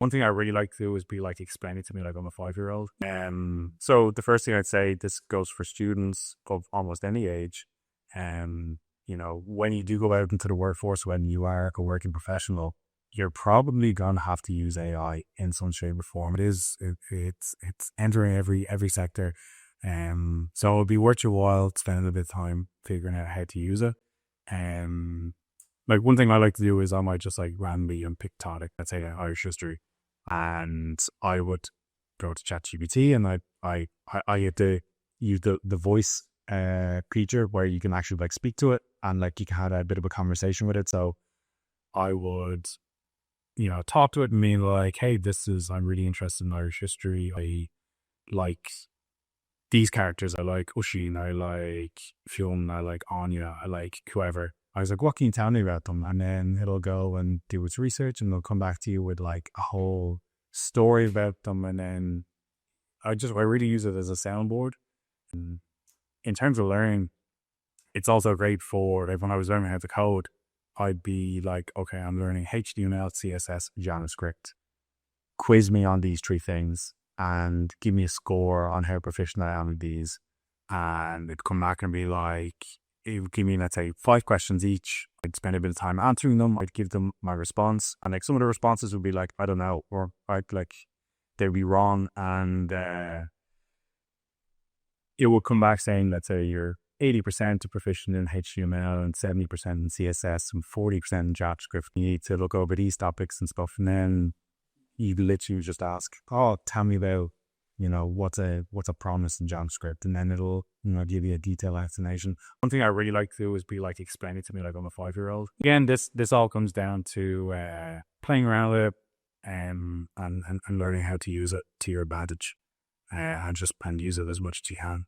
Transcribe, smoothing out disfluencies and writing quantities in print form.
One thing I really like to do is be like, explain it to me like I'm a 5-year-old. So the first thing I'd say, this goes for students of almost any age. When you do go out into the workforce, when you are a working professional, you're probably gonna have to use AI in some shape or form. It's entering every sector. So it'll be worth your while spending a bit of time figuring out how to use it. Like one thing I like to do is I might just like randomly pick topic, let's say Irish history, and I would go to ChatGPT and I had to use the voice feature where you can actually like speak to it and like you can have a bit of a conversation with it. So I would talk to it and mean like, hey, I'm really interested in Irish history. I like these characters. I like Oisin, I like Fionn, I like Anya, I like whoever. I was like, what can you tell me about them? And then it'll go and do its research and it'll come back to you with like a whole story about them. And then I really use it as a soundboard. And in terms of learning, it's also great for like when I was learning how to code, I'd be like, okay, I'm learning HTML, CSS, JavaScript. Quiz me on these 3 things and give me a score on how proficient I am in these. And it'd come back and be like, it would give me, let's say, 5 questions each. I'd spend a bit of time answering them. I'd give them my response. And like some of the responses would be like, I don't know, or they'd be wrong. And it would come back saying, let's say you're 80% proficient in HTML and 70% in CSS and 40% in JavaScript. You need to look over these topics and stuff. And then you literally just ask, oh, tell me about, what's a promise in JavaScript, and then it'll, give you a detailed explanation. One thing I really like to do is be like, explain it to me like I'm a 5-year-old. Again, this all comes down to playing around with it and learning how to use it to your advantage, and use it as much as you can.